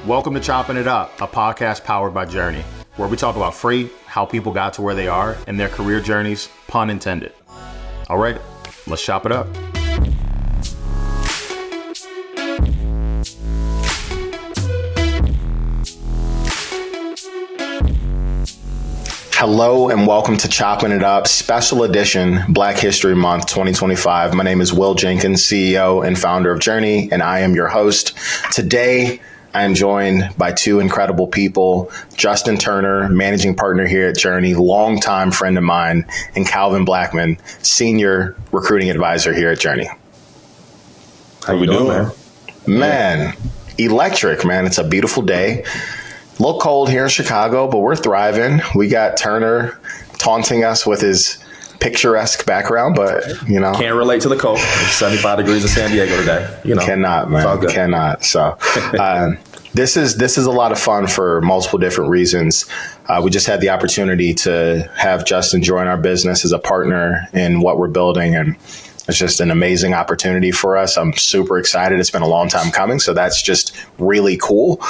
Welcome to Choppin It Up, a podcast powered by Journey, where we talk about freight, how people got to where they are, and their career journeys, pun intended. All right, let's chop it up. Hello and welcome to Choppin It Up, special edition Black History Month 2025. My name is Will Jenkins, CEO and founder of Journey, and I am your host. Today, I am joined by two incredible people, Justin Turner, managing partner here at Journey, longtime friend of mine, and Calvin Blackmon, senior recruiting advisor here at Journey. How we doing, man? Man, electric, man. It's a beautiful day. A little cold here in Chicago, but we're thriving. We got Turner taunting us with his picturesque background, but you know, can't relate to the cold. It's 75 degrees in San Diego today. You know, cannot, man, cannot. So this is a lot of fun for multiple different reasons. We just had the opportunity to have Justin join our business as a partner in what we're building, and it's just an amazing opportunity for us. I'm super excited. It's been a long time coming, so that's just really cool.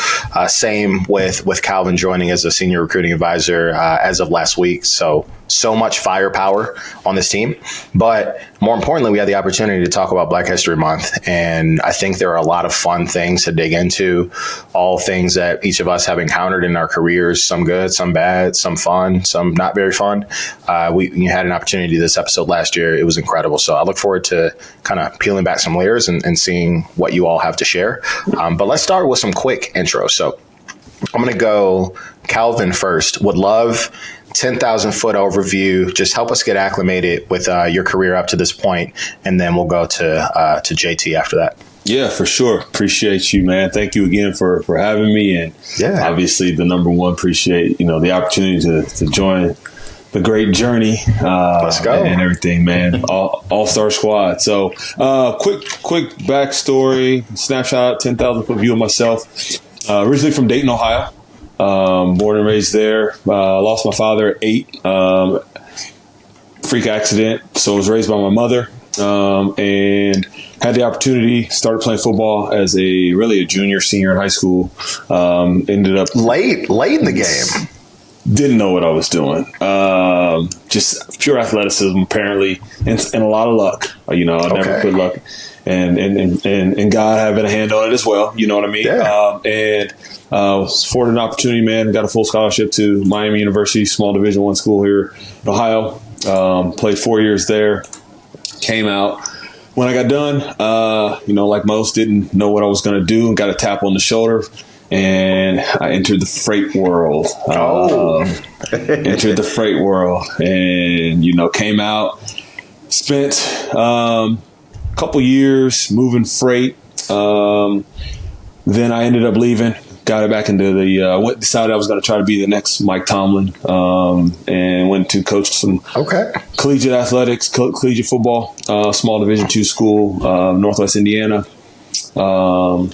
Same with Calvin joining as a senior recruiting advisor as of last week. So much firepower on this team. But more importantly, we had the opportunity to talk about Black History Month. And I think there are a lot of fun things to dig into, all things that each of us have encountered in our careers, some good, some bad, some fun, some not very fun. We had an opportunity to do this episode last year. It was incredible. So I look forward to kind of peeling back some layers and seeing what you all have to share. But let's start with some quick intros. So I'm going to go Calvin first. Would love 10,000 foot overview. Just help us get acclimated with your career up to this point, and then we'll go to JT after that. Yeah, for sure. Appreciate you, man. Thank you again for having me, and obviously the number one, appreciate the opportunity to join the great Journey. Let's go and everything, man. All-star squad. So quick backstory, snapshot, 10,000 foot view of myself. Originally from Dayton, Ohio. Born and raised there. Lost my father at 8. Freak accident. So I was raised by my mother, and had the opportunity. Started playing football as a junior, senior in high school. Ended up late in the game. Didn't know what I was doing. Just pure athleticism, apparently, and a lot of luck. I never put luck. And God having a hand on it as well. You know what I mean? Yeah. And was afforded an opportunity, man. Got a full scholarship to Miami University, small Division I school here in Ohio. Played 4 years there. Came out. When I got done, like most, didn't know what I was going to do, and got a tap on the shoulder. And I entered the freight world. Entered the freight world, and came out. Spent couple years moving freight. Then I ended up leaving, got it back into decided I was going to try to be the next Mike Tomlin, and went to coach some collegiate athletics, collegiate football, small Division II school, Northwest Indiana. Got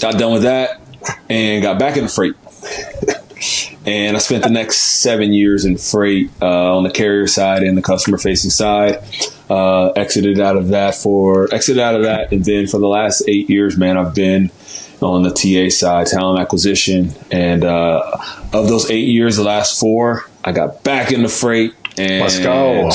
done with that and got back into freight. And I spent the next 7 years in freight on the carrier side and the customer facing side. Exited out of that, and then for the last 8 years, man, I've been on the TA side, talent acquisition. And of those 8 years, the last 4, I got back into freight. And let's go.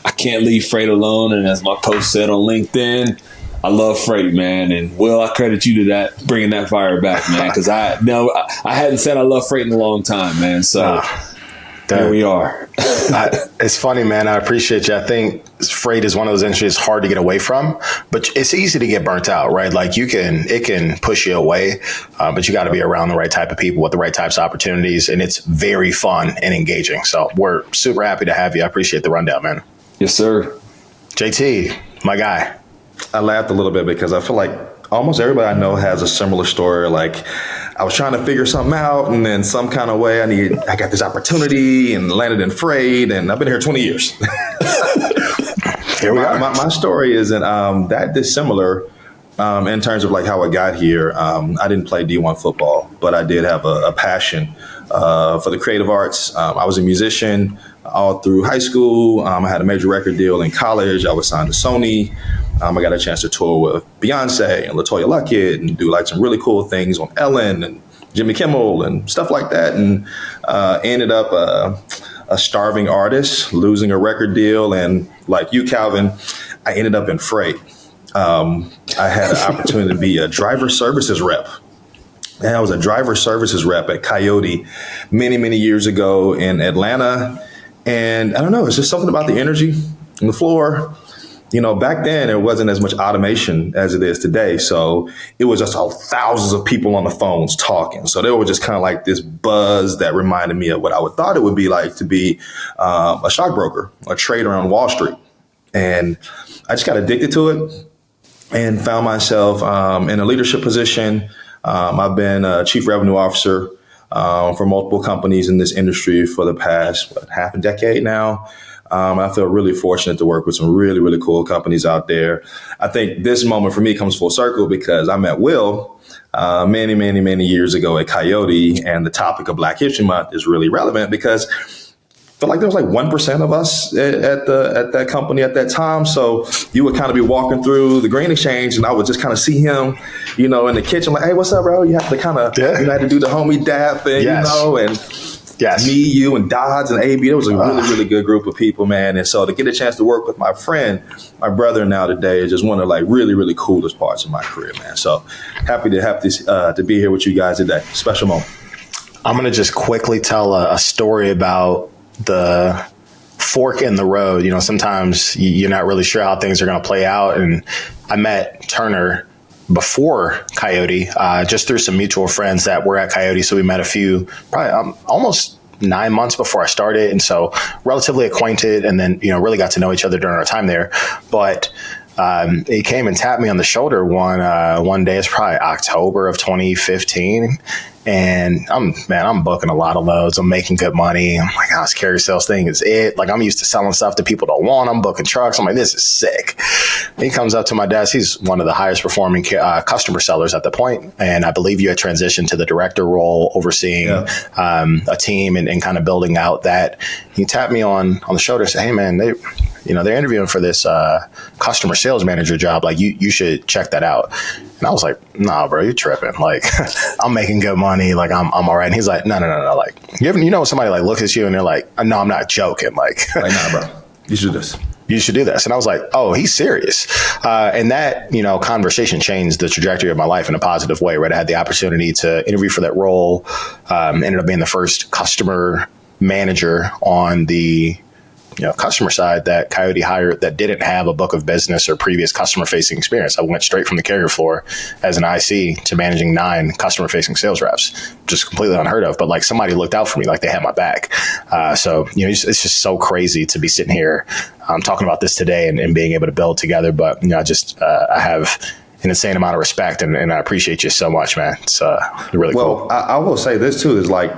I can't leave freight alone. And as my post said on LinkedIn, I love freight, man. And Will, I credit you to that, bringing that fire back, man. Because I hadn't said I love freight in a long time, man. So there we are. It's funny, man. I appreciate you. I think freight is one of those industries hard to get away from, but it's easy to get burnt out, right? Like it can push you away, but you got to be around the right type of people with the right types of opportunities. And it's very fun and engaging. So we're super happy to have you. I appreciate the rundown, man. Yes, sir. JT, my guy. I laughed a little bit because I feel like almost everybody I know has a similar story. Like, I was trying to figure something out, and then some kind of way I got this opportunity and landed in freight, and I've been here 20 years. Here we are. My story isn't that dissimilar in terms of like how I got here, I didn't play D1 football, but I did have a passion for the creative arts. I was a musician all through high school. I had a major record deal in college. I was signed to Sony. I got a chance to tour with Beyonce and LaToya Luckett and do like some really cool things on Ellen and Jimmy Kimmel and stuff like that. And ended up a starving artist, losing a record deal. And like you, Calvin, I ended up in freight. I had an opportunity to be a driver services rep. And I was a driver services rep at Coyote many, many years ago in Atlanta. And I don't know, it's just something about the energy on the floor. You know, back then there wasn't as much automation as it is today. So it was just thousands of people on the phones talking. So there was just kind of like this buzz that reminded me of what I would thought it would be like to be a stockbroker, a trader on Wall Street. And I just got addicted to it and found myself in a leadership position. I've been a chief revenue officer for multiple companies in this industry for the past half a decade now. I feel really fortunate to work with some really, really cool companies out there. I think this moment for me comes full circle because I met Will many, many, many years ago at Coyote, and the topic of Black History Month is really relevant because I feel like there was like 1% of us at that company at that time. So you would kind of be walking through the Green Exchange and I would just kind of see him, you know, in the kitchen, like, hey, what's up, bro? You have to kind of, you had to do the homie dap and, you know, and me, you, and Dodds and AB. It was a really, really good group of people, man. And so to get a chance to work with my friend, my brother now today, is just one of like really, really coolest parts of my career, man. So happy to have this, to be here with you guys today. Special moment. I'm going to just quickly tell a story about the fork in the road. You know, sometimes you're not really sure how things are going to play out. And I met Turner before Coyote, just through some mutual friends that were at Coyote. So we met a few, probably almost 9 months before I started. And so relatively acquainted, and then, you know, really got to know each other during our time there. But he came and tapped me on the shoulder one day. It's probably October of 2015. And I'm booking a lot of loads. I'm making good money. I'm like, this carrier sales thing is it. Like, I'm used to selling stuff that people don't want. I'm booking trucks. I'm like, this is sick. And he comes up to my desk. He's one of the highest performing customer sellers at the point. And I believe you had transitioned to the director role, overseeing a team and kind of building out that. He tapped me on the shoulder and said, hey, man, they're interviewing for this customer sales manager job. Like, you should check that out. And I was like, nah, bro, you're tripping. Like, I'm making good money. Like, I'm all right. And he's like, no. Like, you know, somebody like looks at you and they're like, no, I'm not joking. Like, nah, bro, you should do this. You should do this. And I was like, oh, he's serious. And that, you know, conversation changed the trajectory of my life in a positive way, right? I had the opportunity to interview for that role, ended up being the first customer manager on the customer side that Coyote hired that didn't have a book of business or previous customer facing experience. I went straight from the carrier floor as an IC to managing 9 customer facing sales reps, just completely unheard of. But like, somebody looked out for me, like they had my back. So, you know, it's just so crazy to be sitting here talking about this today and being able to build together. But, you know, I have an insane amount of respect and I appreciate you so much, man. It's really cool. Well, I will say this too, is like,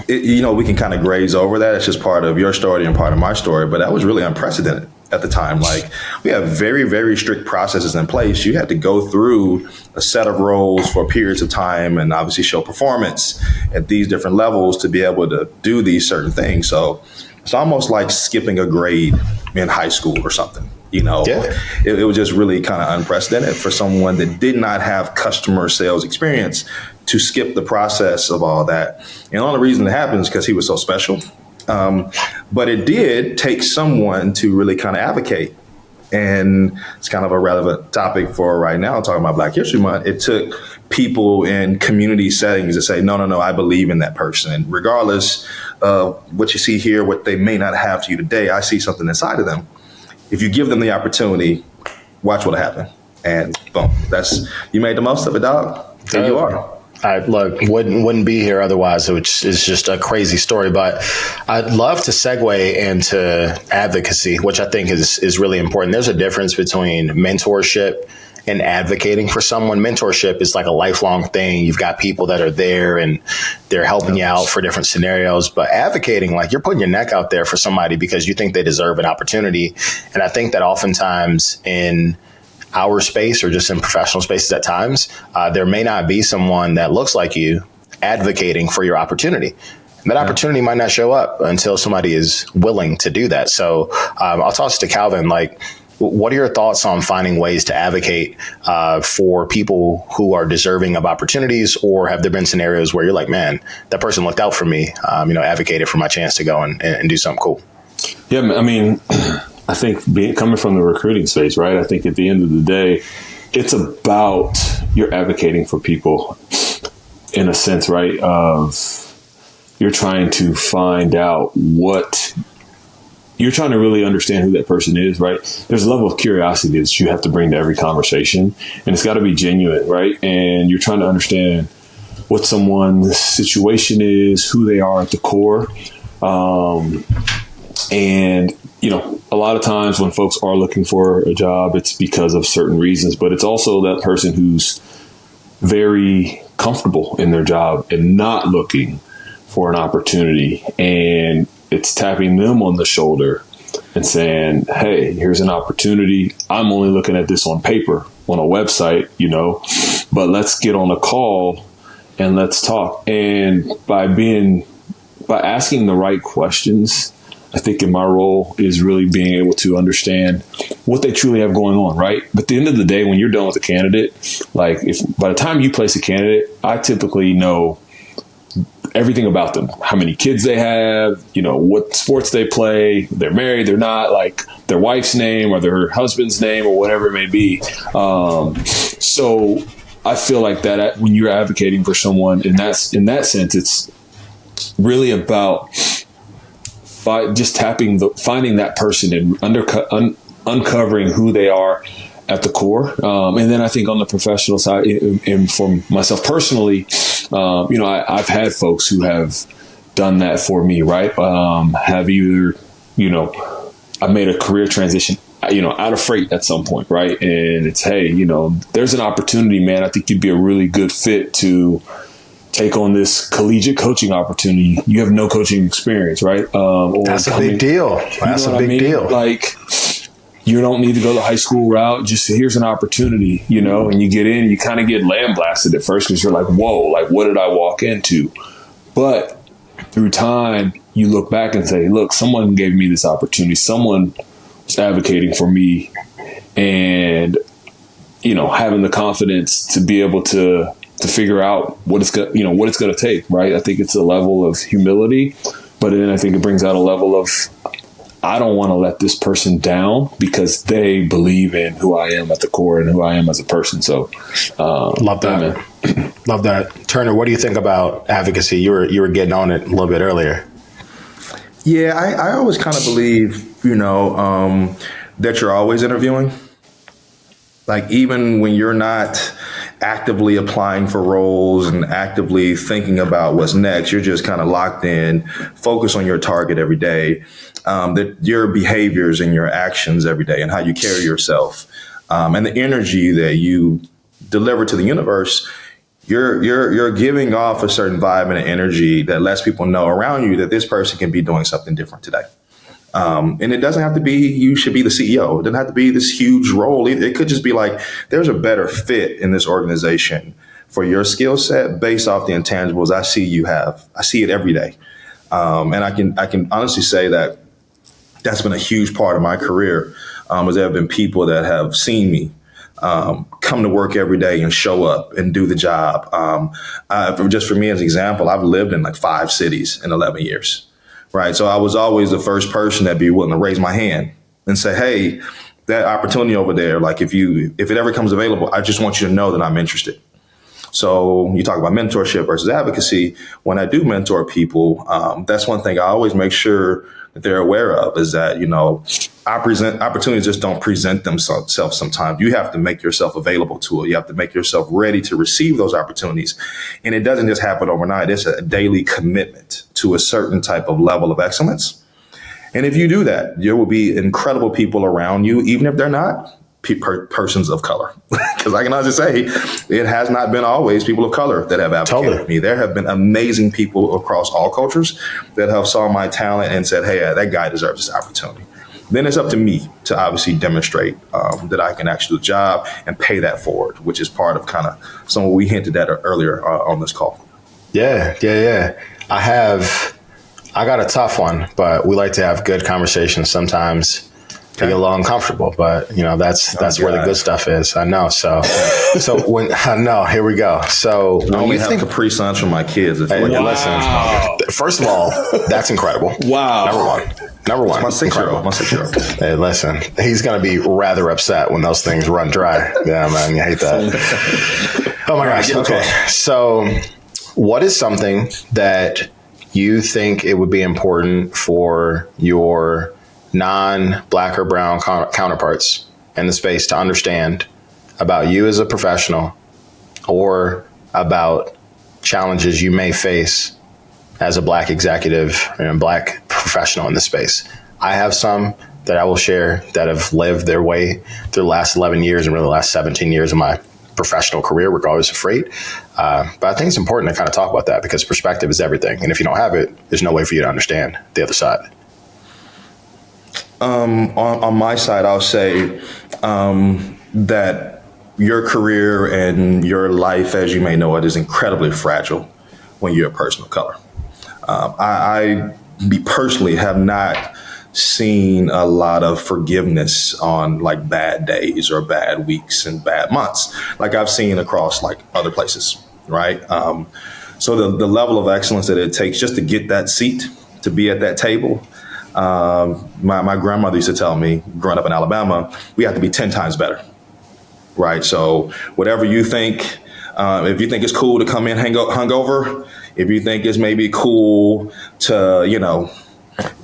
we can kind of graze over that. It's just part of your story and part of my story, but that was really unprecedented at the time. Like, we have very, very strict processes in place. You had to go through a set of roles for periods of time and obviously show performance at these different levels to be able to do these certain things. So it's almost like skipping a grade in high school or something. It was just really kind of unprecedented for someone that did not have customer sales experience to skip the process of all that. And the only reason it happened is because he was so special. But it did take someone to really kind of advocate. And it's kind of a relevant topic for right now, talking about Black History Month. It took people in community settings to say, no, I believe in that person. And regardless of what you see here, what they may not have to you today, I see something inside of them. If you give them the opportunity, watch what'll happen. And boom, you made the most of it, dog. There you are. Look, wouldn't be here otherwise, which is just a crazy story. But I'd love to segue into advocacy, which I think is really important. There's a difference between mentorship and advocating for someone. Mentorship is like a lifelong thing. You've got people that are there and they're helping you out for different scenarios. But advocating, like, you're putting your neck out there for somebody because you think they deserve an opportunity. And I think that oftentimes in our space or just in professional spaces at times, there may not be someone that looks like you advocating for your opportunity. And that opportunity might not show up until somebody is willing to do that. So I'll toss it to Calvin. Like, what are your thoughts on finding ways to advocate for people who are deserving of opportunities, or have there been scenarios where you're like, man, that person looked out for me, advocated for my chance to go and do something cool? Yeah, I mean, I think coming from the recruiting space, right? I think at the end of the day, it's about you're advocating for people in a sense, right? Of you're trying to find out you're trying to really understand who that person is, right? There's a level of curiosity that you have to bring to every conversation, and it's got to be genuine, right? And you're trying to understand what someone's situation is, who they are at the core. And, a lot of times when folks are looking for a job, it's because of certain reasons, but it's also that person who's very comfortable in their job and not looking for an opportunity. And it's tapping them on the shoulder and saying, hey, here's an opportunity. I'm only looking at this on paper, on a website, but let's get on a call and let's talk. And by asking the right questions, I think in my role is really being able to understand what they truly have going on, right? But at the end of the day, when you're done with a candidate, like if by the time you place a candidate, I typically know everything about them, how many kids they have, what sports they play, they're married, they're not, like their wife's name or their husband's name or whatever it may be. So I feel like that when you're advocating for someone in that sense, it's really about just finding that person and uncovering who they are at the core. And then I think on the professional side, and for myself personally, I've had folks who have done that for me, right? Have either, I made a career transition, out of freight at some point, right? And it's, hey, there's an opportunity, man. I think you'd be a really good fit to take on this collegiate coaching opportunity. You have no coaching experience, right? That's a big deal. That's a big deal. Like, you don't need to go the high school route. Just here's an opportunity, and you get in, you kind of get lambasted at first because you're like, whoa, like what did I walk into? But through time, you look back and say, look, someone gave me this opportunity. Someone was advocating for me, and, having the confidence to be able to figure out what it's going to take, right? I think it's a level of humility, but then I think it brings out a level of, I don't want to let this person down because they believe in who I am at the core and who I am as a person. So, love that, man. Love that. Turner, what do you think about advocacy? You were getting on it a little bit earlier. Yeah, I always kind of believe, that you're always interviewing. Like, even when you're not actively applying for roles and actively thinking about what's next, you're just kind of locked in, focus on your target every day, that your behaviors and your actions every day and how you carry yourself, and the energy that you deliver to the universe, you're giving off a certain vibe and an energy that lets people know around you that this person can be doing something different today. And it doesn't have to be, you should be the CEO. It doesn't have to be this huge role. It could just be like, there's a better fit in this organization for your skill set based off the intangibles I see you have. I see it every day. And I can honestly say that that's been a huge part of my career. As there have been people that have seen me come to work every day and show up and do the job. Just for me as an example, I've lived in like 5 cities in 11 years. Right. So I was always the first person that'd be willing to raise my hand and say, hey, that opportunity over there, like if it ever comes available, I just want you to know that I'm interested. So you talk about mentorship versus advocacy. When I do mentor people, that's one thing I always make sure that they're aware of is that, opportunities just don't present themselves sometimes. You have to make yourself available to it. You have to make yourself ready to receive those opportunities. And it doesn't just happen overnight. It's a daily commitment to a certain type of level of excellence. And if you do that, there will be incredible people around you, even if they're not persons of color. Because I can honestly say it has not been always people of color that have advocated me. There have been amazing people across all cultures that have saw my talent and said, hey, that guy deserves this opportunity. then it's up to me to obviously demonstrate that I can actually do the job and pay that forward, which is part of kind of some of what we hinted at earlier on this call. Yeah. I got a tough one, but we like to have good conversations sometimes. To get a little uncomfortable, but that's where the good stuff is. I know. So here we go. So I only have Capri Suns for my kids. Hey, listen, first of all, that's incredible. Wow. Number one. My 6-year-old. Hey, listen, he's going to be rather upset when those things run dry. Yeah, man, you hate that. Oh my gosh. Okay. So what is something that you think it would be important for your non-black or brown counterparts in the space to understand about you as a professional, or about challenges you may face as a black executive and black professional in the space? I have some that I will share that have lived their way through the last 11 years and really the last 17 years of my professional career, regardless of freight. But I think it's important to kind of talk about that, because perspective is everything. And if you don't have it, there's no way for you to understand the other side. On my side, I'll say that your career and your life, as you may know it, is incredibly fragile when you're a person of color. I personally have not seen a lot of forgiveness on like bad days or bad weeks and bad months, like I've seen across like other places, right? So the level of excellence that it takes just to get that seat, to be at that table. My grandmother used to tell me, growing up in Alabama, we have to be 10 times better, right? So whatever you think, if you think it's cool to come in hungover, if you think it's maybe cool to,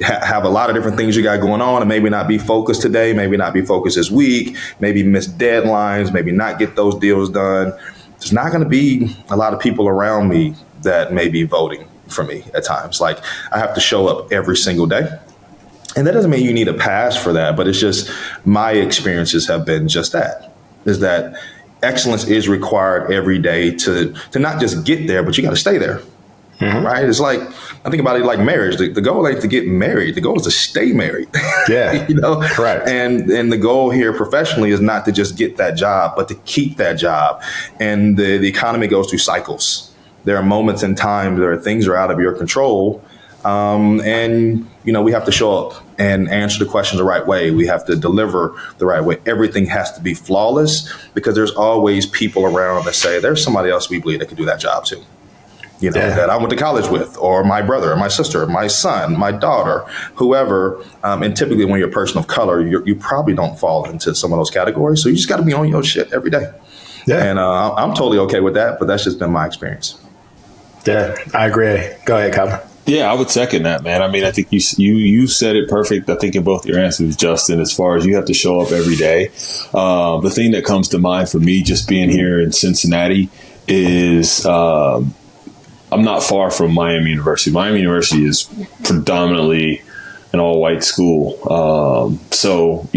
have a lot of different things you got going on and maybe not be focused today, maybe not be focused this week, maybe miss deadlines, maybe not get those deals done, there's not going to be a lot of people around me that may be voting for me at times. Like, I have to show up every single day. And that doesn't mean you need a pass for that, but it's just my experiences have been just that, is that excellence is required every day to not just get there, but you got to stay there, right? It's like, I think about it like marriage. The goal ain't to get married. The goal is to stay married. Yeah, correct. And the goal here professionally is not to just get that job, but to keep that job. And the economy goes through cycles. There are moments in time where things are out of your control. And we have to show up and answer the questions the right way. We have to deliver the right way. Everything has to be flawless, because there's always people around that say, there's somebody else we believe that could do that job too. That I went to college with, or my brother, or my sister, or my son, my daughter, whoever. And typically when you're a person of color, you probably don't fall into some of those categories. So you just got to be on your shit every day. Yeah. And I'm totally okay with that, but that's just been my experience. Yeah, I agree. Go ahead, Calvin. Yeah, I would second that, man. I mean, I think you said it perfect. I think in both your answers, Justin, as far as you have to show up every day. The thing that comes to mind for me just being here in Cincinnati is I'm not far from Miami University. Miami University is predominantly an all-white school. So,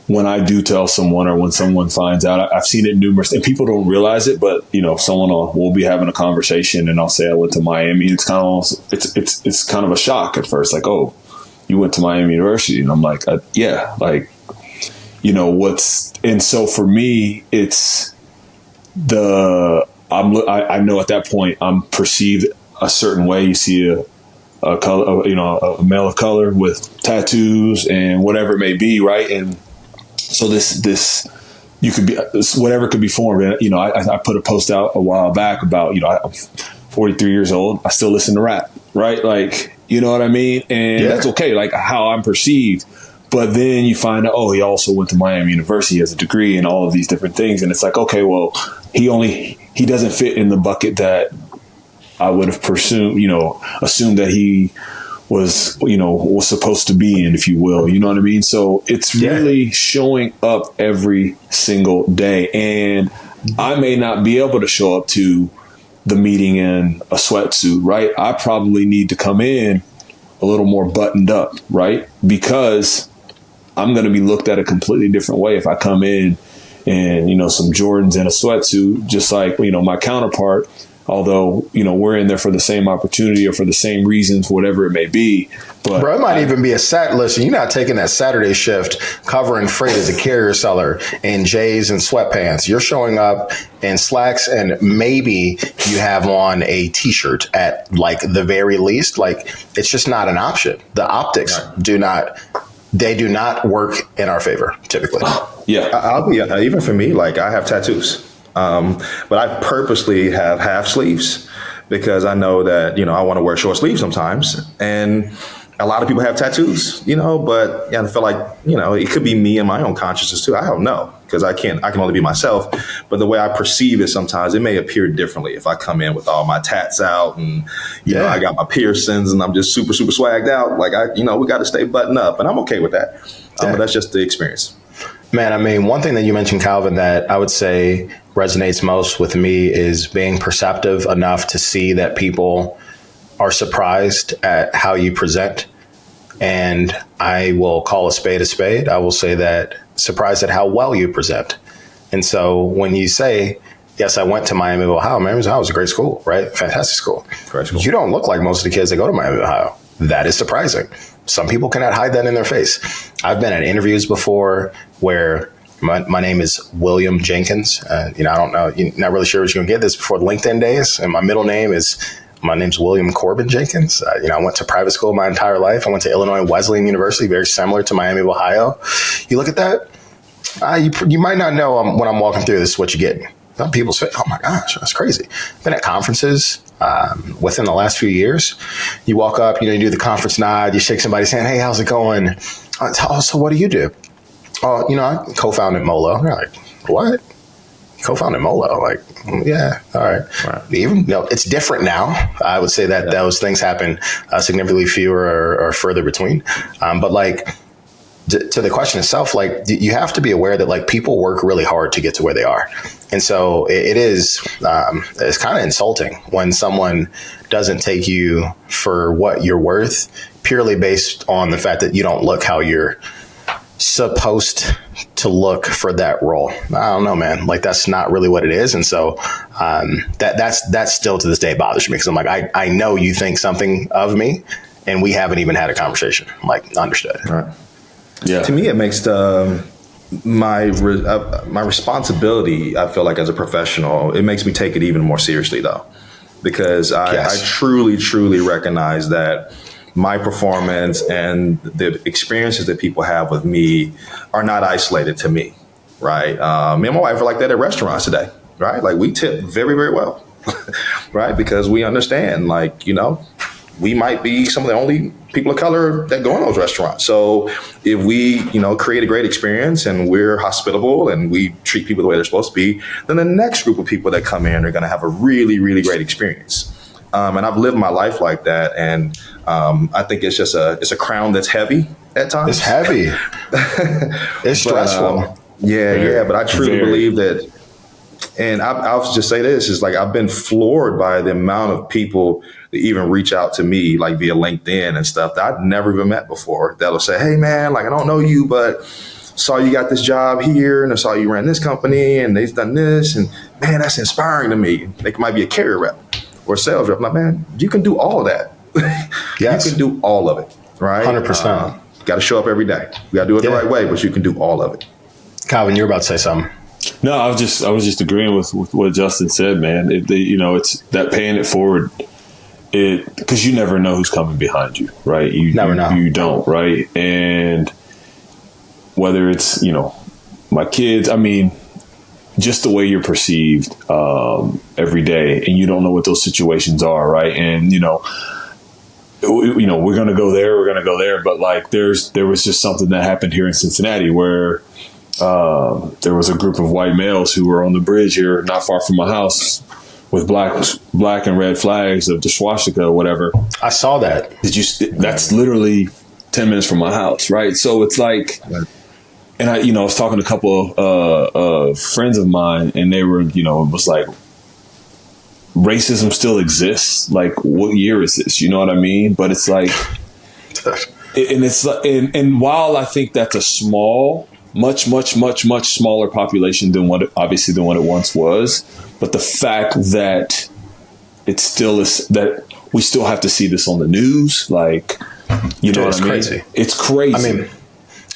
when I do tell someone, or when someone finds out, I've seen it numerous, and people don't realize it, but someone will be having a conversation and I'll say I went to Miami. It's kind of it's kind of a shock at first, like, oh, you went to Miami University, and I'm like, yeah, like, and so for me, it's I know at that point I'm perceived a certain way. You see a color, a male of color with tattoos and whatever it may be, right? And so this you could be, whatever could be formed. And, I put a post out a while back about, I'm 43 years old. I still listen to rap, right? Like, you know what I mean? And that's okay. Like, how I'm perceived. But then you find out, oh, he also went to Miami University, has a degree and all of these different things. And it's like, okay, well, he doesn't fit in the bucket that I would have assumed that he was supposed to be in, if you will, you know what I mean? So it's really showing up every single day. And I may not be able to show up to the meeting in a sweatsuit, right? I probably need to come in a little more buttoned up, right? Because I'm going to be looked at a completely different way if I come in and, some Jordans and a sweatsuit, just like, my counterpart although, we're in there for the same opportunity or for the same reasons, whatever it may be. But bro, it might even be listen, you're not taking that Saturday shift covering freight as a carrier seller in J's and sweatpants. You're showing up in slacks and maybe you have on a t-shirt at like the very least. Like, it's just not an option. The optics do not work in our favor typically. Yeah. I'll be, even for me, like I have tattoos, but I purposely have half sleeves because I know that, I want to wear short sleeves sometimes. And a lot of people have tattoos, but I feel like, it could be me and my own consciousness too. I don't know because I can only be myself. But the way I perceive it sometimes, it may appear differently if I come in with all my tats out and, you know, I got my piercings and I'm just super, super swagged out. Like, we got to stay buttoned up and I'm okay with that. But that's just the experience. Man, I mean, one thing that you mentioned, Calvin, that I would say resonates most with me is being perceptive enough to see that people are surprised at how you present. And I will call a spade a spade. I will say that surprised at how well you present. And so when you say, yes, I went to Miami of Ohio. Miami of Ohio was a great school, right? Fantastic school. Great school. You don't look like most of the kids that go to Miami of Ohio. That is surprising. Some people cannot hide that in their face. I've been at interviews before where my name is William Jenkins. I don't know. You're not really sure what you're going to get this before the LinkedIn days. And my name's William Corbin Jenkins. I went to private school my entire life. I went to Illinois Wesleyan University, very similar to Miami of Ohio. You look at that, you might not know when I'm walking through this is what you're getting. Some people say, oh my gosh, that's crazy. Been at conferences within the last few years. You walk up, you do the conference nod, you shake somebody's hand, hey, how's it going? So what do you do? I co-founded Molo. You're like, what? Co-founded Molo? Like, yeah, all right. Even it's different now. I would say that those things happen significantly fewer or further between. But like to the question itself, like you have to be aware that like people work really hard to get to where they are, and so it's kind of insulting when someone doesn't take you for what you're worth purely based on the fact that you don't look how you're supposed to look for that role. I don't know, man. Like that's not really what it is. And so that still to this day bothers me because I'm like, I know you think something of me and we haven't even had a conversation. I'm like, understood. Right. Yeah. To me, it makes my responsibility, I feel like as a professional, it makes me take it even more seriously though, because I truly, truly recognize that my performance and the experiences that people have with me are not isolated to me, right? Me and my wife are like that at restaurants today, right? Like we tip very, very well, right? Because we understand, like, we might be some of the only people of color that go in those restaurants. So if we, create a great experience and we're hospitable and we treat people the way they're supposed to be, then the next group of people that come in are going to have a really, really great experience. And I've lived my life like that. And I think it's just it's a crown that's heavy at times. It's heavy. It's stressful. But I truly believe that. And I'll just say this is like, I've been floored by the amount of people that even reach out to me, like via LinkedIn and stuff that I've never even met before. That'll say, hey man, like I don't know you, but saw you got this job here and I saw you ran this company and they've done this. And man, that's inspiring to me. They might be a carrier rep or a sales rep. I'm like, man, you can do all of that. Yes. You can do all of it, right? 100%. Got to show up every day. You got to do it the right way, but you can do all of it. Calvin, you're about to say something. No, I was just agreeing with what Justin said, man. It's that paying it forward. Because you never know who's coming behind you, right? You never know. You don't, right? And whether it's my kids, I mean, just the way you're perceived every day, and you don't know what those situations are, right? And we're gonna go there, but like there was just something that happened here in Cincinnati where there was a group of white males who were on the bridge here, not far from my house, with black and red flags of the swastika or whatever. I saw that. That's literally 10 minutes from my house, right? So it's like. And I was talking to a couple of friends of mine, and they were, it was like, racism still exists. Like, what year is this? You know what I mean? But it's like, and it's like, and while I think that's a small, much smaller population than what it once was, but the fact that it still is that we still have to see this on the news. Like, you know what I mean? Crazy. It's crazy. I mean,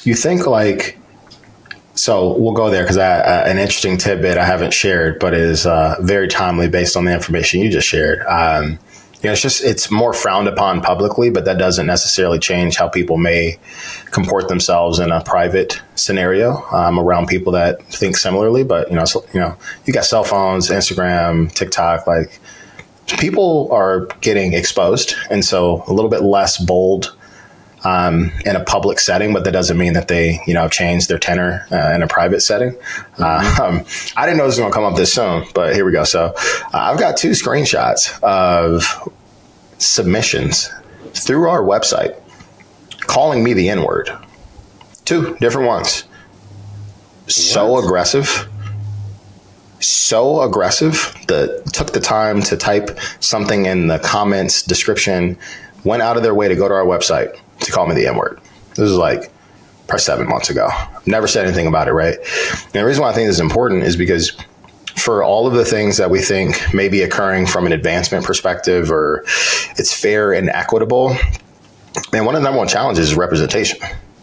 you think like, so we'll go there because an interesting tidbit I haven't shared, but is very timely based on the information you just shared. It's more frowned upon publicly, but that doesn't necessarily change how people may comport themselves in a private scenario around people that think similarly. But you got cell phones, Instagram, TikTok, like people are getting exposed, and so a little bit less bold in a public setting, but that doesn't mean that they, change their tenor in a private setting. I didn't know this was going to come up this soon, but here we go. So I've got 2 screenshots of submissions through our website calling me the N-word. 2 different ones. So aggressive that took the time to type something in the comments description, went out of their way to go to our website to call me the N-word. This is like probably 7 months ago. Never said anything about it, right? And the reason why I think this is important is because for all of the things that we think may be occurring from an advancement perspective or it's fair and equitable, man, one of the number one challenges is representation.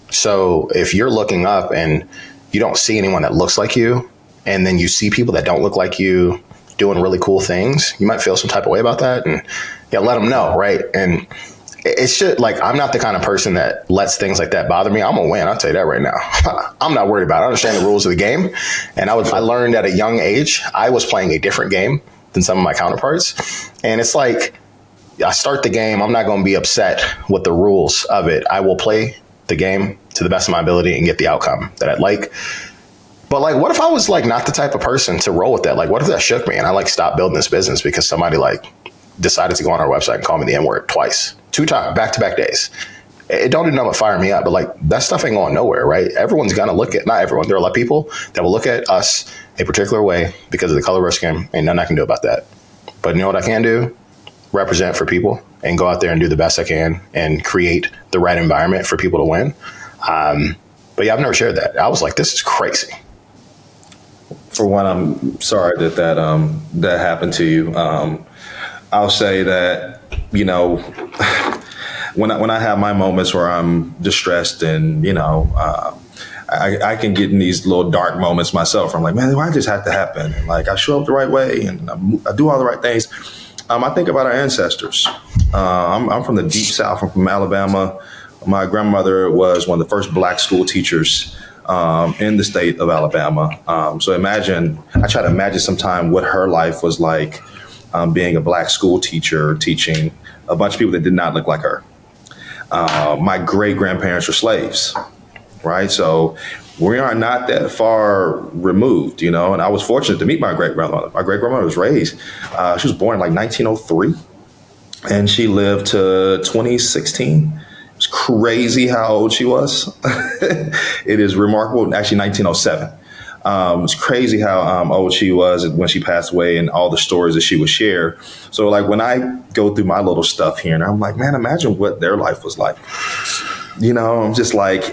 So if you're looking up and you don't see anyone that looks like you, and then you see people that don't look like you doing really cool things, you might feel some type of way about that, and let them know, right? And it's just like, I'm not the kind of person that lets things like that bother me. I'm gonna win. I'll tell you that right now. I'm not worried about it. I understand the rules of the game. And I learned at a young age, I was playing a different game than some of my counterparts. And it's like, I start the game. I'm not going to be upset with the rules of it. I will play the game to the best of my ability and get the outcome that I'd like. But like, what if I was like not the type of person to roll with that? Like, what if that shook me and I like stopped building this business because somebody like decided to go on our website and call me the N-word twice, 2 times, back-to-back days? It don't even know what fire me up, but like that stuff ain't going nowhere, right? Everyone's going to look at, not everyone, there are a lot of people that will look at us a particular way because of the color of our skin. Ain't nothing I can do about that. But you know what I can do? Represent for people and go out there and do the best I can and create the right environment for people to win. But yeah, I've never shared that. I was like, this is crazy. For one, I'm sorry that happened to you. I'll say that, when I have my moments where I'm distressed and, I can get in these little dark moments myself. I'm like, man, why does this have to happen? And like, I show up the right way and I do all the right things. I think about our ancestors. I'm from the deep South. I'm from Alabama. My grandmother was one of the first black school teachers in the state of Alabama. So I try to imagine sometime what her life was like being a black school teacher, teaching a bunch of people that did not look like her. My great-grandparents were slaves, right? So we are not that far removed, and I was fortunate to meet my great-grandmother. My great-grandmother was raised. She was born in like 1903, and she lived to 2016. It's crazy how old she was. It is remarkable. Actually, 1907. It's crazy how old she was when she passed away and all the stories that she would share. So like when I go through my little stuff here and I'm like, man, imagine what their life was like. I'm just like,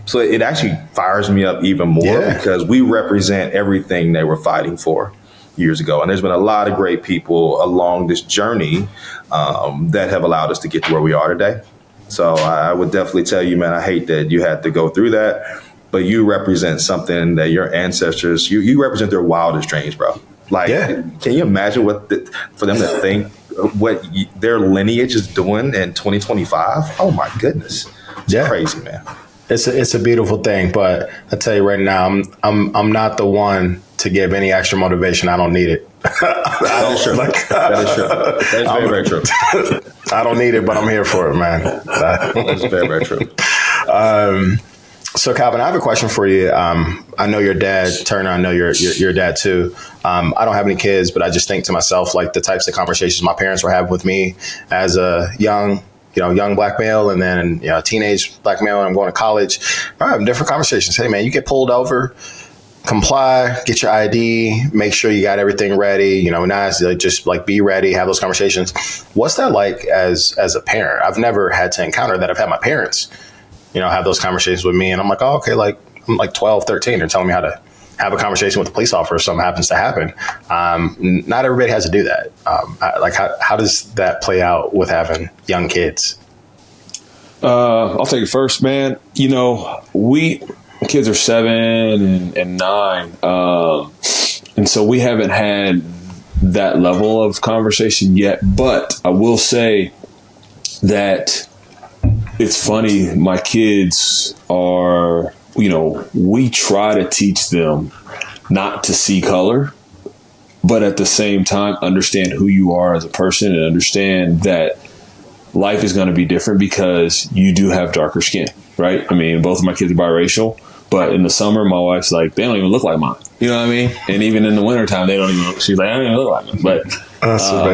so it actually fires me up even more because we represent everything they were fighting for years ago. And there's been a lot of great people along this journey that have allowed us to get to where we are today. So I would definitely tell you, man, I hate that you had to go through that. But you represent something that your ancestors, you represent their wildest dreams, bro. Like, Can you imagine for them to think what their lineage is doing in 2025? Oh my goodness. It's crazy, man. It's a beautiful thing, but I tell you right now, I'm not the one to give any extra motivation. I don't need it. That is true. That is true. That is very, very true. I don't need it, but I'm here for it, man. That's very, very true. So Calvin, I have a question for you. I know your dad, Turner. I know your dad too. I don't have any kids, but I just think to myself, like the types of conversations my parents were having with me as a young black male, and then a teenage black male, and I'm going to college. I have different conversations. Hey, man, you get pulled over, comply, get your ID, make sure you got everything ready. Just like be ready, have those conversations. What's that like as a parent? I've never had to encounter that. I've had my parents have those conversations with me. And I'm like, oh, okay, like I'm like 12, 13. They're telling me how to have a conversation with the police officer if something happens to happen. Not everybody has to do that. How does that play out with having young kids? I'll take it first, man. You know, kids are 7 and 9. And so we haven't had that level of conversation yet. But I will say that it's funny. My kids are, you know, we try to teach them not to see color, but at the same time, understand who you are as a person and understand that life is going to be different because you do have darker skin, right? I mean, both of my kids are biracial, but in the summer, my wife's like, they don't even look like mine. You know what I mean? And even in the wintertime, they don't even look, she's like, I don't even look like them. But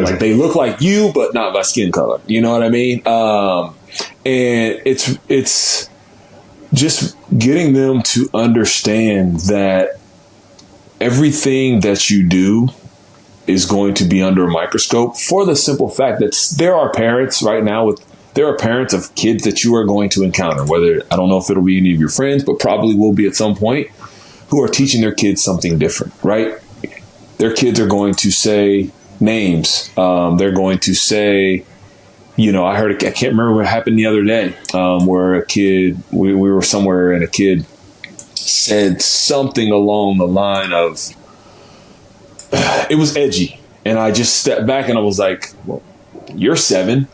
like they look like you, but not by skin color. You know what I mean? And it's just getting them to understand that everything that you do is going to be under a microscope for the simple fact that there are parents right now there are parents of kids that you are going to encounter, whether, I don't know if it'll be any of your friends, but probably will be at some point, who are teaching their kids something different, right? Their kids are going to say names. They're going to say, you know, I can't remember what happened the other day, where a kid, we were somewhere and a kid said something along the line of, it was edgy. And I just stepped back and I was like, well, you're 7.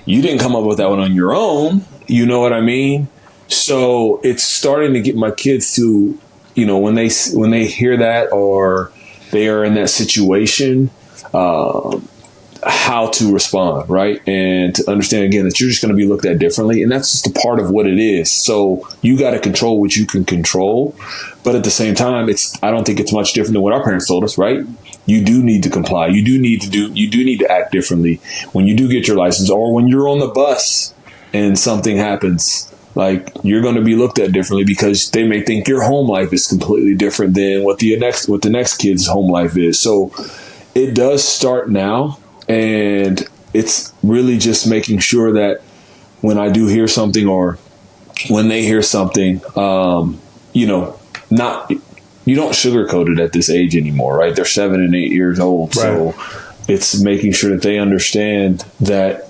You didn't come up with that one on your own. You know what I mean? So it's starting to get my kids to, you know, when they hear that or they are in that situation, how to respond, right? And to understand, again, that you're just going to be looked at differently. And that's just a part of what it is. So you got to control what you can control. But at the same time, I don't think it's much different than what our parents told us, right? You do need to comply. You do need to act differently when you do get your license, or when you're on the bus and something happens. Like, you're going to be looked at differently because they may think your home life is completely different than what the next kid's home life is. So it does start now, and it's really just making sure that when I do hear something or when they hear something, you know, you don't sugarcoat it at this age anymore, right? They're 7 and 8 years old. Right. So it's making sure that they understand that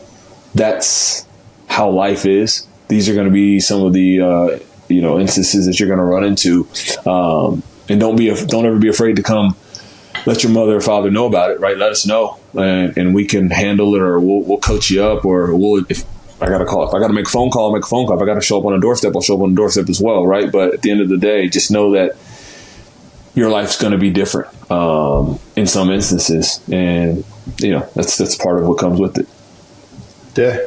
that's how life is. These are going to be some of the, instances that you're going to run into. And don't ever be afraid to come let your mother or father know about it, right? Let us know, and we can handle it, or we'll coach you up, or if I got to call. If I got to make a phone call, I'll make a phone call. If I got to show up on a doorstep, I'll show up on a doorstep as well, right? But at the end of the day, just know that your life's going to be different in some instances, and you know that's part of what comes with it. Yeah.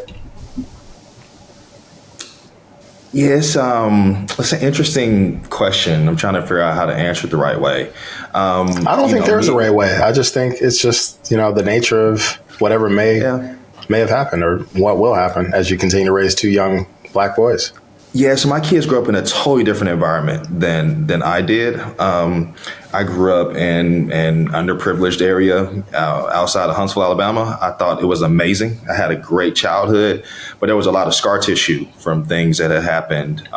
Yes, it's an interesting question. I'm trying to figure out how to answer it the right way. I don't think there's a right way. I just think it's just, the nature of whatever may have happened or what will happen as you continue to raise 2 young Black boys. Yeah, so my kids grew up in a totally different environment than I did. I grew up in an underprivileged area outside of Huntsville, Alabama. I thought it was amazing. I had a great childhood, but there was a lot of scar tissue from things that had happened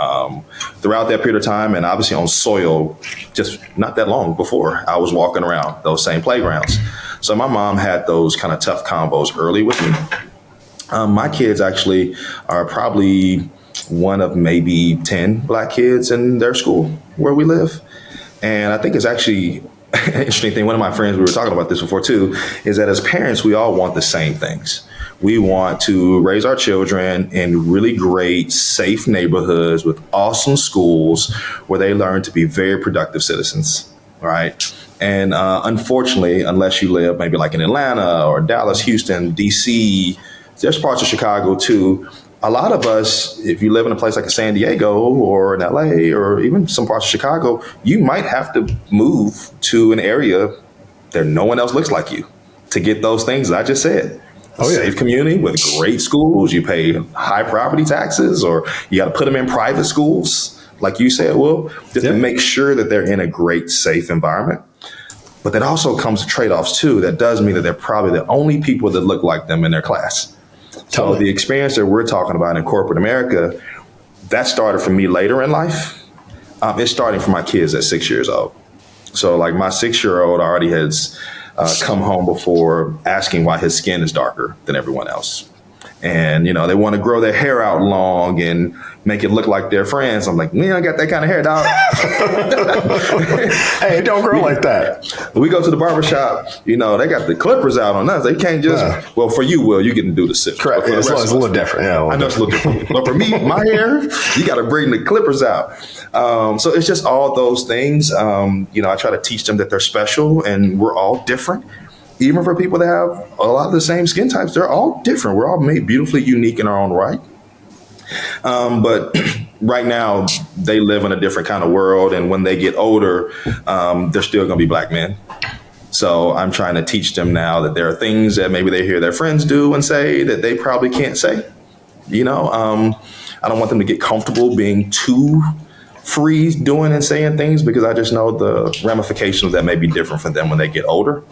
throughout that period of time, and obviously on soil just not that long before I was walking around those same playgrounds. So my mom had those kind of tough combos early with me. My kids actually are probably one of maybe 10 Black kids in their school where we live. And I think it's actually an interesting thing. One of my friends, we were talking about this before too, is that as parents, we all want the same things. We want to raise our children in really great, safe neighborhoods with awesome schools where they learn to be very productive citizens, right? And unfortunately, unless you live maybe like in Atlanta or Dallas, Houston, DC, there's parts of Chicago too. A lot of us, if you live in a place like a San Diego or in LA or even some parts of Chicago, you might have to move to an area that no one else looks like you to get those things that I just said. Safe community with great schools. You pay high property taxes, or you got to put them in private schools, like you said, Will, just to make sure that they're in a great, safe environment. But that also comes with trade-offs too. That does mean that they're probably the only people that look like them in their class. So the experience that we're talking about in corporate America, that started for me later in life. It's starting for my kids at 6 years old. So like my 6-year-old already has come home before asking why his skin is darker than everyone else. And, they want to grow their hair out long and make it look like their friends. I'm like, I got that kind of hair, dog. Hey, it don't grow like that. We go to the barbershop, they got the clippers out on us. They can't just, well, for you, Will, you get to do the sip. Correct. Yeah, it's a little different. Yeah, I know it's a little different. But for me, my hair, you got to bring the clippers out. So it's just all those things. I try to teach them that they're special and we're all different. Even for people that have a lot of the same skin types, they're all different. We're all made beautifully unique in our own right. But right now, they live in a different kind of world. And when they get older, they're still going to be Black men. So I'm trying to teach them now that there are things that maybe they hear their friends do and say that they probably can't say. I don't want them to get comfortable being too free doing and saying things because I just know the ramifications that may be different for them when they get older.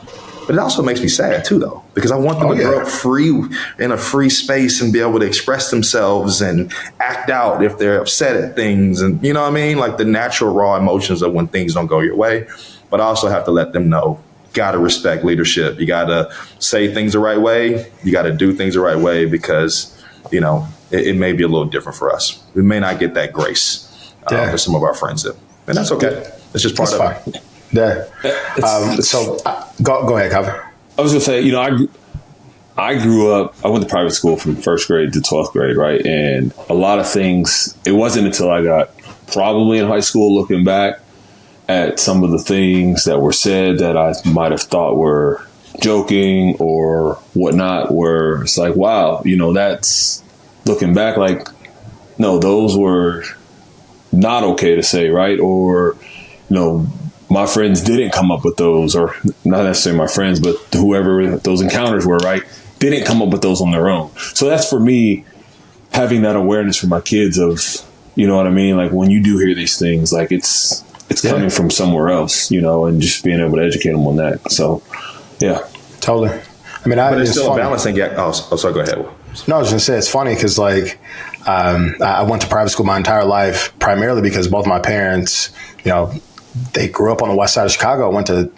But it also makes me sad, too, though, because I want them to grow up free in a free space and be able to express themselves and act out if they're upset at things. And you know what I mean? Like the natural, raw emotions of when things don't go your way. But I also have to let them know, got to respect leadership. You got to say things the right way. You got to do things the right way because, it may be a little different for us. We may not get that grace that some of our friends do. And that's okay. It's just part of it. Yeah. So go ahead, Calvin. I was going to say, I grew up, I went to private school from first grade to 12th grade, right? And a lot of things, it wasn't until I got probably in high school looking back at some of the things that were said that I might have thought were joking or whatnot, where it's like, wow, that's looking back like, no, those were not okay to say, right? Or, my friends didn't come up with those, or not necessarily my friends, but whoever those encounters were, right, didn't come up with those on their own. So that's for me, having that awareness for my kids of, you know what I mean? Like when you do hear these things, like it's coming from somewhere else, and just being able to educate them on that. So, yeah. Totally. I mean, but it's still a balancing act. Oh, sorry, go ahead. No, I was going to say, it's funny because I went to private school my entire life, primarily because both my parents, they grew up on the west side of Chicago. My dad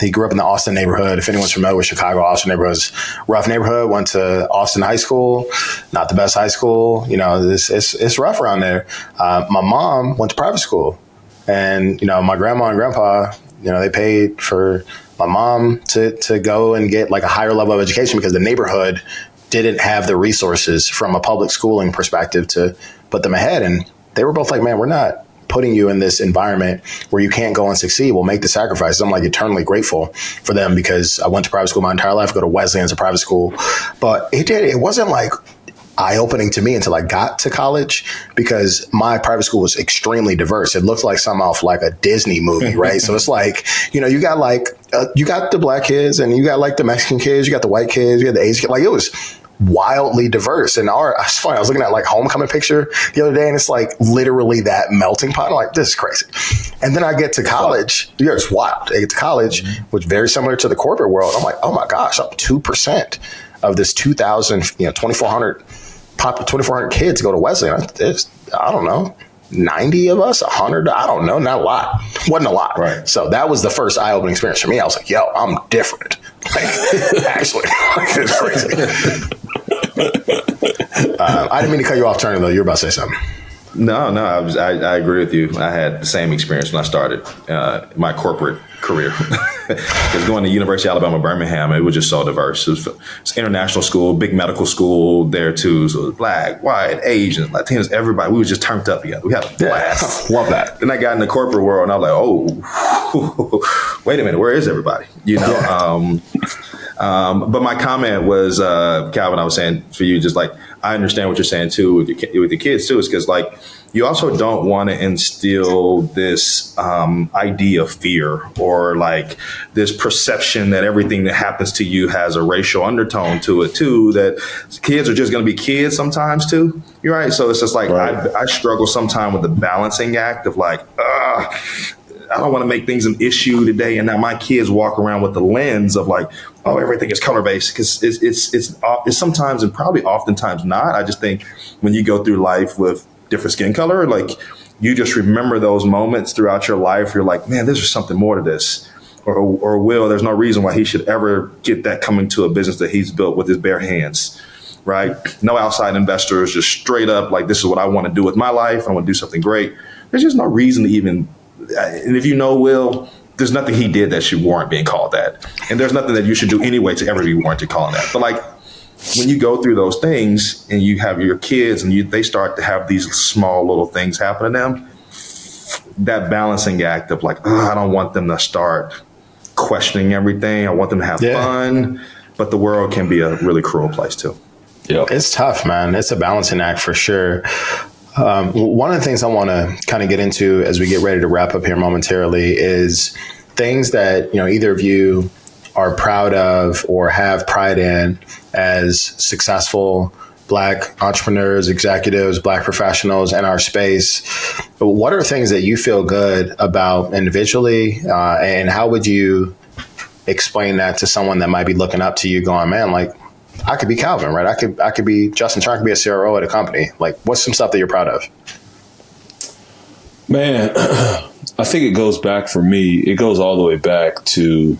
he grew up in the Austin neighborhood. If anyone's familiar with Chicago, Austin neighborhood is a rough neighborhood. Went to Austin High School, not the best high school. It's rough around there. My mom went to private school, and, my grandma and grandpa, they paid for my mom to go and get like a higher level of education because the neighborhood didn't have the resources from a public schooling perspective to put them ahead. And they were both like, man, we're not putting you in this environment where you can't go and succeed. We'll make the sacrifices. I'm like eternally grateful for them because I went to private school my entire life, go to Wesleyan's a private school, but it wasn't like eye-opening to me until I got to college because my private school was extremely diverse. It looked like something off like a Disney movie, right? So it's like, you got the Black kids and you got like the Mexican kids, you got the white kids, you got the Asian kids. Like it was wildly diverse. And it's funny, I was looking at like homecoming picture the other day and it's like literally that melting pot. I'm like, this is crazy. And then I get to college. Yeah, it's wild. I get to college, which is very similar to the corporate world. I'm like, oh my gosh, I'm 2% of this 2,000, 2,400 kids go to Wesleyan. I don't know, 90 of us, 100, I don't know, not a lot. Wasn't a lot. Right. So that was the first eye-opening experience for me. I was like, yo, I'm different. Like, actually, it's crazy. I didn't mean to cut you off, Turner, though. You were about to say something. No, I agree with you. I had the same experience when I started my corporate career. Because going to University of Alabama, Birmingham, it was just so diverse. It's international school, big medical school there too. So it was Black, white, Asian, Latinos, everybody. We was just turned up together. We had a blast. Love that. Then I got in the corporate world and I was like, oh, wait a minute, where is everybody? But my comment was, Calvin, I was saying for you, just like, I understand what you're saying too with your kids too, is because like you also don't want to instill this idea of fear or like this perception that everything that happens to you has a racial undertone to it too, that kids are just going to be kids sometimes too. You're right. So it's just like, right. I struggle sometimes with the balancing act of like, I don't want to make things an issue today. And now my kids walk around with the lens of like, oh, everything is color based, because it's sometimes and probably oftentimes not. I just think when you go through life with different skin color, like you just remember those moments throughout your life. You're like, man, there's something more to this. Or Will, there's no reason why he should ever get that coming to a business that he's built with his bare hands, right? No outside investors, just straight up like, this is what I want to do with my life. I want to do something great. There's just no reason to even, and if you know Will, there's nothing he did that should warrant being called that. And there's nothing that you should do anyway to ever be warranted calling that. But like, when you go through those things and you have your kids and they start to have these small little things happen to them, that balancing act of like, I don't want them to start questioning everything. I want them to have fun, but the world can be a really cruel place too. Yeah, it's tough, man. It's a balancing act for sure. One of the things I want to kind of get into as we get ready to wrap up here momentarily is things that, either of you are proud of or have pride in as successful Black entrepreneurs, executives, Black professionals in our space. What are things that you feel good about individually, and how would you explain that to someone that might be looking up to you going, man, like, I could be Calvin, right? I could be Justin, trying to be a CRO at a company. Like, what's some stuff that you're proud of? Man, I think it goes back for me. It goes all the way back to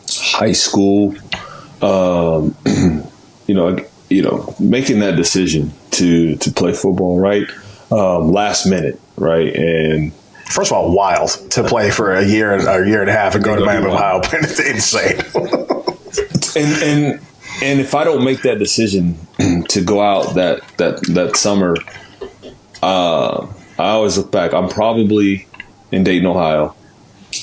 high school. Making that decision to play football, right? Last minute, right? And first of all, wild to play for a year and a half and go to Miami, Ohio. It's insane. And if I don't make that decision to go out that summer, I always look back. I'm probably in Dayton, Ohio.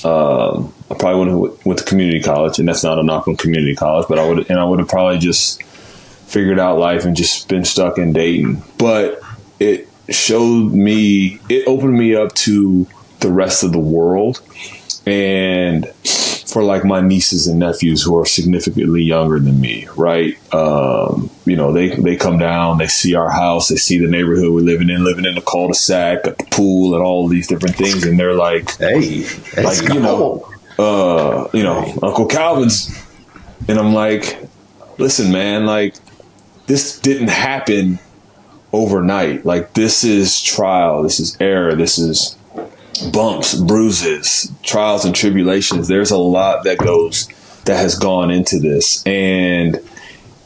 I probably went to community college, and that's not a knock on community college, but I would have probably just figured out life and just been stuck in Dayton. But it opened me up to the rest of the world. And for like my nieces and nephews who are significantly younger than me, right? They come down, they see our house, they see the neighborhood we're living in a cul-de-sac, at the pool and all these different things. And they're like, hey, like, Uncle Calvin's. And I'm like, listen, man, like, this didn't happen overnight. Like, this is trial, this is error, this is bumps, bruises, trials and tribulations. There's a lot that has gone into this. And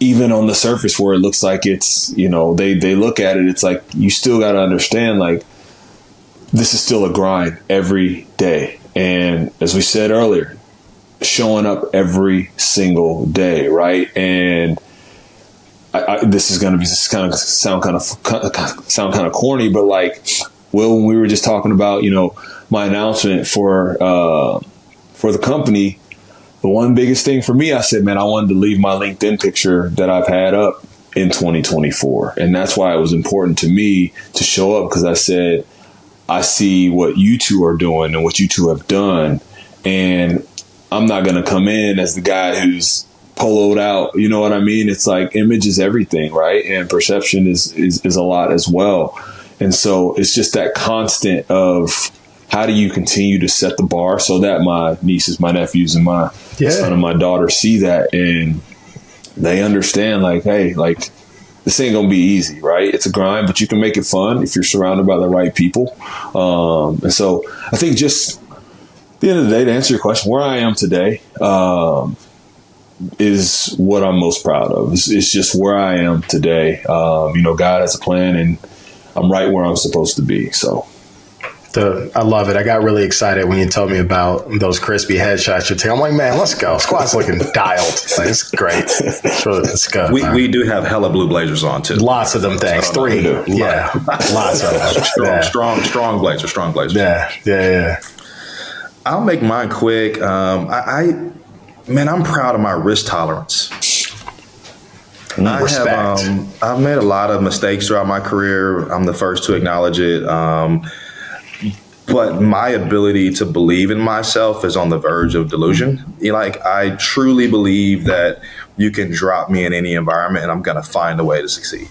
even on the surface where it looks like it's, they look at it, it's like, you still got to understand, like, this is still a grind every day. And as we said earlier, showing up every single day, right? And this is going to sound kind of corny, but like, Will, when we were just talking about, my announcement for the company, the one biggest thing for me, I said, man, I wanted to leave my LinkedIn picture that I've had up in 2024. And that's why it was important to me to show up, because I said, I see what you two are doing and what you two have done. And I'm not going to come in as the guy who's poloed out. You know what I mean? It's like, image is everything, right? And perception is a lot as well. And so it's just that constant of, how do you continue to set the bar so that my nieces, my nephews, and my son and my daughter see that, and they understand, like, hey, like, this ain't going to be easy, right? It's a grind, but you can make it fun if you're surrounded by the right people. And so I think just at the end of the day, to answer your question, where I am today is what I'm most proud of. It's just where I am today. God has a plan, and I'm right where I'm supposed to be. So I love it. I got really excited when you told me about those crispy headshots you're taking. I'm like, man, let's go. Squad's looking dialed. Like, it's great. It's good. We do have hella blue blazers on too. Lots of them things. 3. Yeah. Lots of them. Strong blazers. Yeah. I'll make mine quick. I'm proud of my risk tolerance. I've made a lot of mistakes throughout my career. I'm the first to acknowledge it. But my ability to believe in myself is on the verge of delusion. I truly believe that you can drop me in any environment and I'm going to find a way to succeed.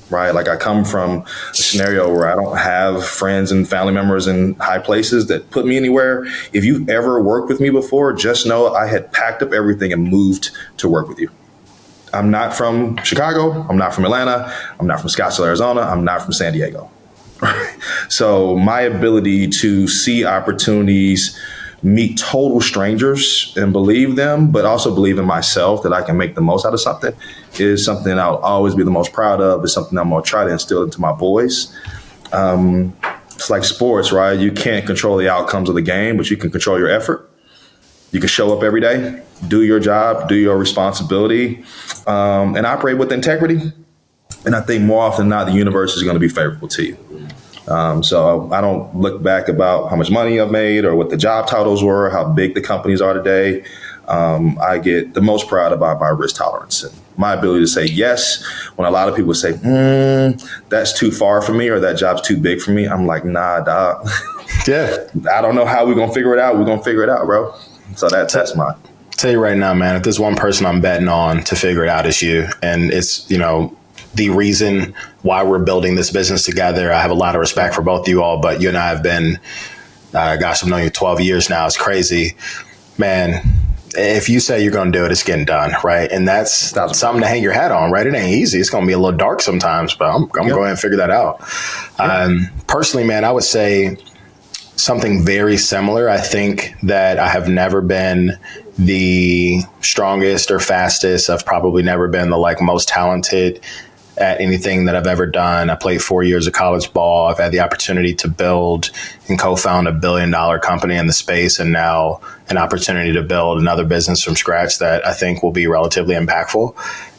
Right? Like, I come from a scenario where I don't have friends and family members in high places that put me anywhere. If you've ever worked with me before, just know I had packed up everything and moved to work with you. I'm not from Chicago. I'm not from Atlanta. I'm not from Scottsdale, Arizona. I'm not from San Diego. So my ability to see opportunities, meet total strangers and believe them, but also believe in myself that I can make the most out of something is something I'll always be the most proud of. It's something I'm going to try to instill into my boys. It's like sports, right? You can't control the outcomes of the game, but you can control your effort. You can show up every day, do your job, do your responsibility, and operate with integrity. And I think more often than not, the universe is going to be favorable to you. So I don't look back about how much money I've made or what the job titles were, how big the companies are today. I get the most proud about my risk tolerance and my ability to say yes when a lot of people say, that's too far for me or that job's too big for me. I'm like, nah, dog. Yeah. I don't know how we're going to figure it out. We're going to figure it out, bro. So that's mine. Tell you right now, man, if there's one person I'm betting on to figure it out, it's you. And it's, the reason why we're building this business together. I have a lot of respect for both of you all, but you and I have been, I've known you 12 years now. It's crazy, man. If you say you're going to do it, it's getting done. Right. And that's something to hang your hat on, right? It ain't easy. It's going to be a little dark sometimes, but I'm going to go ahead and figure that out. Personally, man, I would say something very similar. I think that I have never been the strongest or fastest. I've probably never been the most talented at anything that I've ever done. I played 4 years of college ball. I've had the opportunity to build and co-found $1 billion company in the space, and now an opportunity to build another business from scratch that I think will be relatively impactful.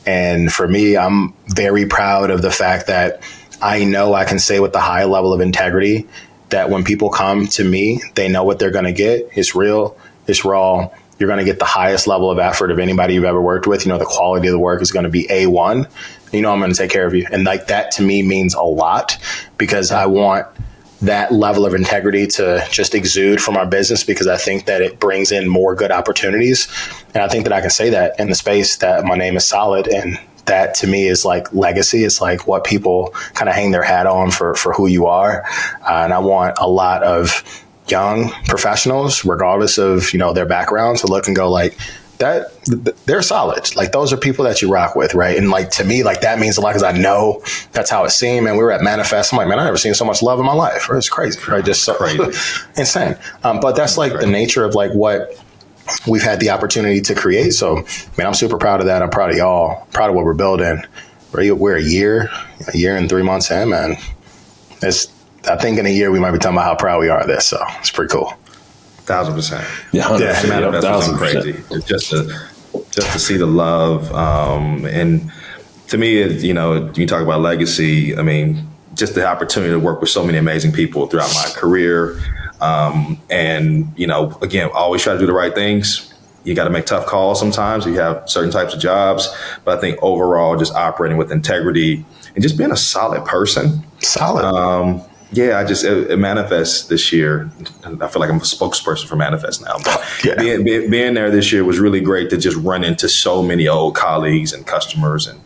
And for me, I'm very proud of the fact that I know I can say with a high level of integrity that when people come to me, they know what they're going to get. It's real. It's raw. You're going to get the highest level of effort of anybody you've ever worked with. The quality of the work is going to be A1. I'm going to take care of you. And that to me means a lot because I want that level of integrity to just exude from our business because I think that it brings in more good opportunities. And I think that I can say that in the space that my name is solid. And that to me is like legacy. It's like what people kind of hang their hat on for who you are. And I want a lot of young professionals, regardless of, their background, to look and go that they're solid. Those are people that you rock with. Right. And to me, that means a lot because I know that's how it seemed. And we were at Manifest. I'm like, man, I never seen so much love in my life. It's crazy. Right. Just so crazy. Insane. But that's the nature of what we've had the opportunity to create. So, man, I'm super proud of that. I'm proud of y'all, proud of what we're building. We're a year and 3 months in, man. I think in a year we might be talking about how proud we are of this. So it's pretty cool. 1,000%. Yeah, 100%. Manifest was crazy. Just to see the love. And to me, you talk about legacy. I mean, just the opportunity to work with so many amazing people throughout my career. And, again, always try to do the right things. You got to make tough calls sometimes. You have certain types of jobs. But I think overall, just operating with integrity and just being a solid person. Solid. It manifests this year. I feel like I'm a spokesperson for Manifest now. But being there this year was really great to just run into so many old colleagues and customers and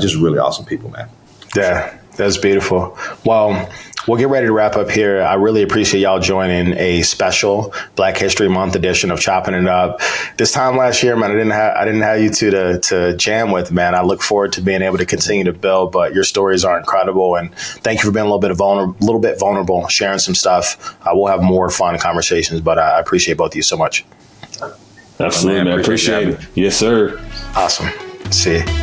just really awesome people, man. Yeah, that's beautiful. Well, we'll get ready to wrap up here. I really appreciate y'all joining a special Black History Month edition of Choppin' It Up. This time last year, man, I didn't have you two to jam with, man. I look forward to being able to continue to build, but your stories are incredible. And thank you for being a little bit vulnerable, sharing some stuff. We'll have more fun conversations, but I appreciate both of you so much. Absolutely, man. Appreciate it. Yes, sir. Awesome. See you.